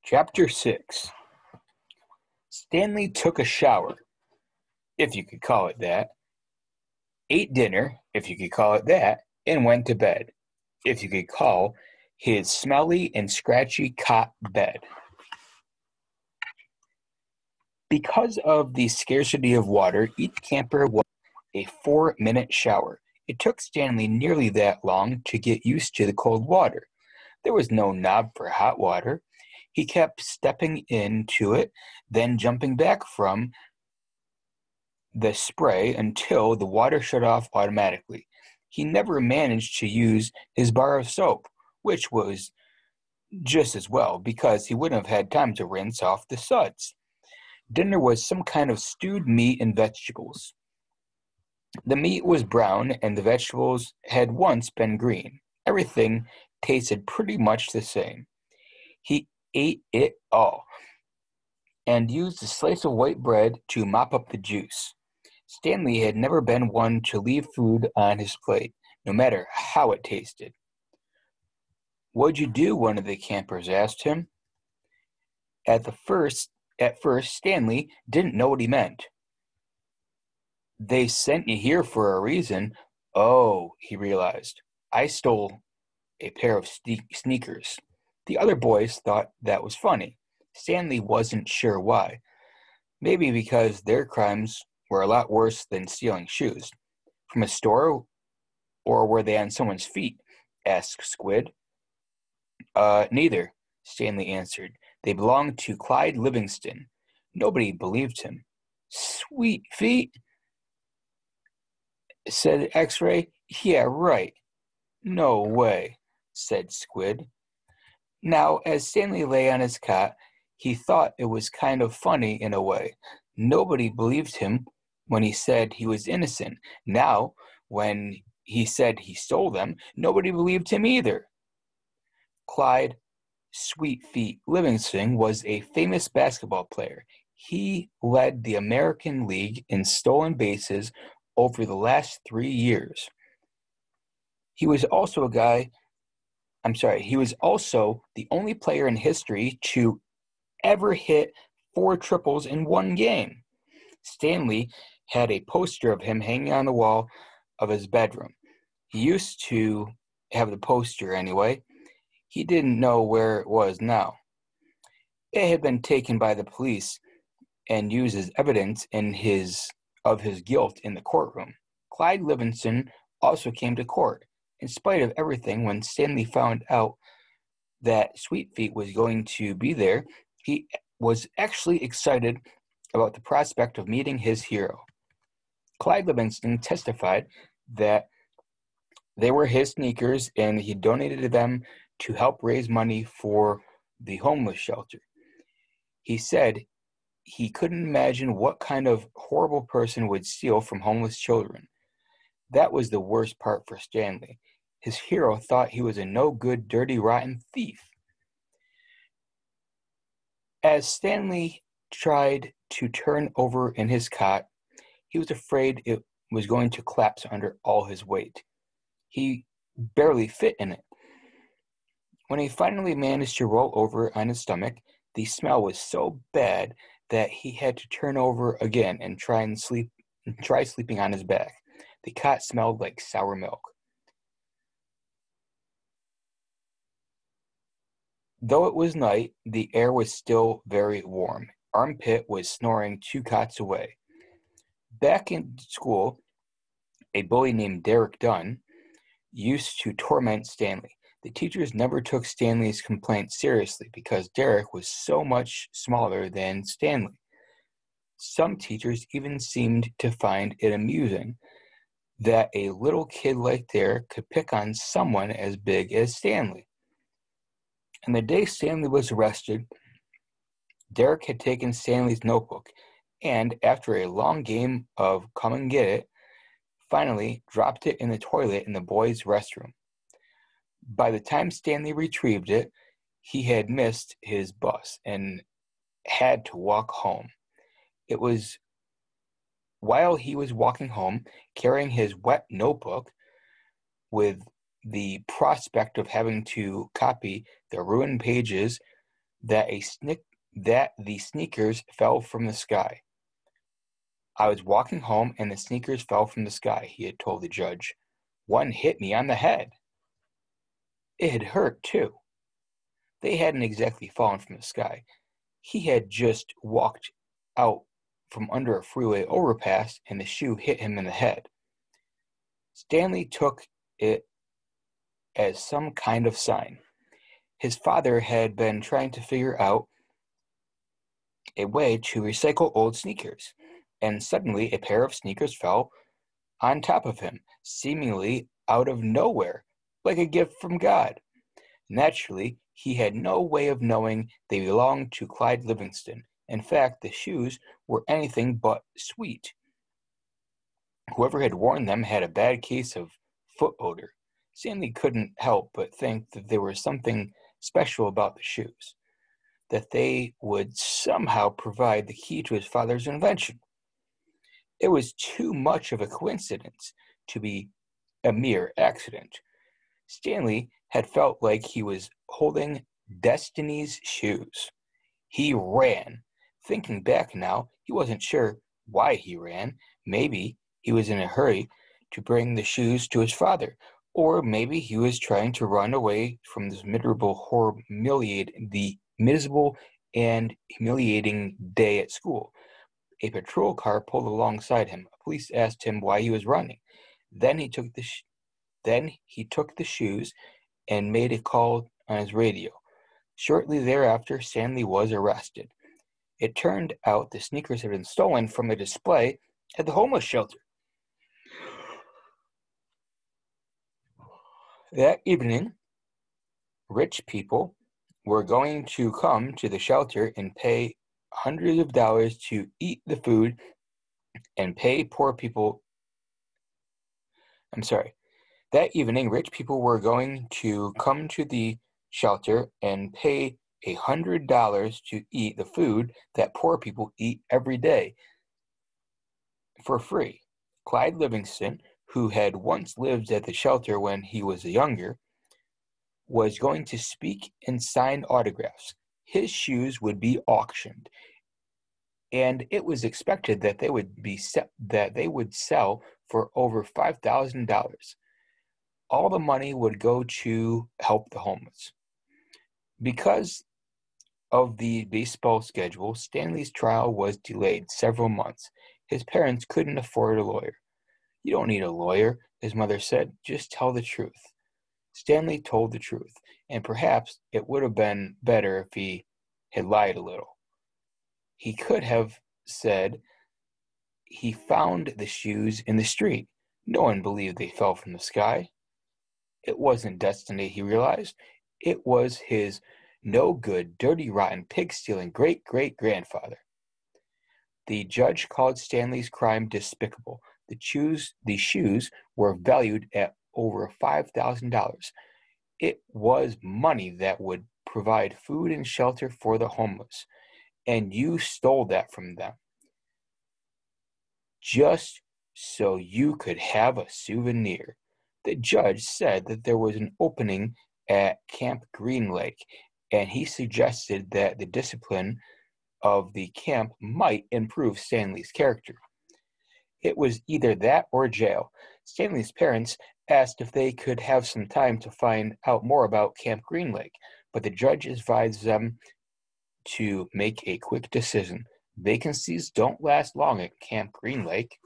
Chapter 6. Stanley took a shower, if you could call it that, ate dinner, if you could call it that, and went to bed, if you could call his smelly and scratchy cot bed. Because of the scarcity of water, each camper wanted a 4-minute shower. It took Stanley nearly that long to get used to the cold water. There was no knob for hot water. He kept stepping into it, then jumping back from the spray until the water shut off automatically. He never managed to use his bar of soap, which was just as well because he wouldn't have had time to rinse off the suds. Dinner was some kind of stewed meat and vegetables. The meat was brown and the vegetables had once been green. Everything tasted pretty much the same. He ate it all and used a slice of white bread to mop up the juice. Stanley had never been one to leave food on his plate, no matter how it tasted. "What'd you do?" one of the campers asked him. At first, Stanley didn't know what he meant. "They sent you here for a reason." "Oh," he realized. "I stole a pair of sneakers." The other boys thought that was funny. Stanley wasn't sure why. Maybe because their crimes were a lot worse than stealing shoes. "From a store, or were they on someone's feet?" asked Squid. Neither," Stanley answered. "They belonged to Clyde Livingston." Nobody believed him. "Sweet feet?" said X-Ray. "Yeah, right." "No way," said Squid. Now, as Stanley lay on his cot, he thought it was kind of funny in a way. Nobody believed him when he said he was innocent. Now, when he said he stole them, nobody believed him either. Clyde "Sweet Feet" Livingston was a famous basketball player. He led the American League in stolen bases over the last 3 years. He was also the only player in history to ever hit 4 triples in one game. Stanley had a poster of him hanging on the wall of his bedroom. He used to have the poster anyway. He didn't know where it was now. It had been taken by the police and used as evidence of his guilt in the courtroom. Clyde Livingston also came to court. In spite of everything, when Stanley found out that Sweet Feet was going to be there, he was actually excited about the prospect of meeting his hero. Clyde Livingston testified that they were his sneakers and he donated them to help raise money for the homeless shelter. He said he couldn't imagine what kind of horrible person would steal from homeless children. That was the worst part for Stanley. His hero thought he was a no-good, dirty, rotten thief. As Stanley tried to turn over in his cot, he was afraid it was going to collapse under all his weight. He barely fit in it. When he finally managed to roll over on his stomach, the smell was so bad that he had to turn over again and try sleeping on his back. The cot smelled like sour milk. Though it was night, the air was still very warm. Armpit was snoring 2 cots away. Back in school, a bully named Derek Dunn used to torment Stanley. The teachers never took Stanley's complaints seriously because Derek was so much smaller than Stanley. Some teachers even seemed to find it amusing that a little kid like Derek could pick on someone as big as Stanley. And the day Stanley was arrested, Derek had taken Stanley's notebook and, after a long game of come and get it, finally dropped it in the toilet in the boys' restroom. By the time Stanley retrieved it, he had missed his bus and had to walk home. It was while he was walking home, carrying his wet notebook with the prospect of having to copy the ruined pages that the sneakers fell from the sky. I was walking home and the sneakers fell from the sky, he had told the judge. One hit me on the head. It had hurt, too. They hadn't exactly fallen from the sky. He had just walked out from under a freeway overpass and the shoe hit him in the head. Stanley took it as some kind of sign. His father had been trying to figure out a way to recycle old sneakers, and suddenly a pair of sneakers fell on top of him, seemingly out of nowhere, like a gift from God. Naturally, he had no way of knowing they belonged to Clyde Livingston. In fact, the shoes were anything but sweet. Whoever had worn them had a bad case of foot odor. Stanley couldn't help but think that there was something special about the shoes, that they would somehow provide the key to his father's invention. It was too much of a coincidence to be a mere accident. Stanley had felt like he was holding destiny's shoes. He ran. Thinking back now, he wasn't sure why he ran. Maybe he was in a hurry to bring the shoes to his father, or maybe he was trying to run away from this miserable and humiliating day at school. A patrol car pulled alongside him. Police asked him why he was running. Then he took the shoes and made a call on his radio. Shortly thereafter, Stanley was arrested. It turned out the sneakers had been stolen from a display at the homeless shelter. That evening, rich people were going to come to the shelter and pay hundreds of dollars to eat the food and pay poor people. That evening, rich people were going to come to the shelter and pay $100 to eat the food that poor people eat every day for free. Clyde Livingston, who had once lived at the shelter when he was younger, was going to speak and sign autographs. His shoes would be auctioned, and it was expected that they would sell for over $5,000. All the money would go to help the homeless. Because of the baseball schedule, Stanley's trial was delayed several months. His parents couldn't afford a lawyer. You don't need a lawyer, his mother said. Just tell the truth. Stanley told the truth, and perhaps it would have been better if he had lied a little. He could have said he found the shoes in the street. No one believed they fell from the sky. It wasn't destiny, he realized. It was his no-good, dirty, rotten, pig-stealing great-great-grandfather. The judge called Stanley's crime despicable. The shoes were valued at over $5,000. It was money that would provide food and shelter for the homeless, and you stole that from them just so you could have a souvenir. The judge said that there was an opening at Camp Green Lake, and he suggested that the discipline of the camp might improve Stanley's character. It was either that or jail. Stanley's parents asked if they could have some time to find out more about Camp Green Lake, but the judge advised them to make a quick decision. Vacancies don't last long at Camp Green Lake.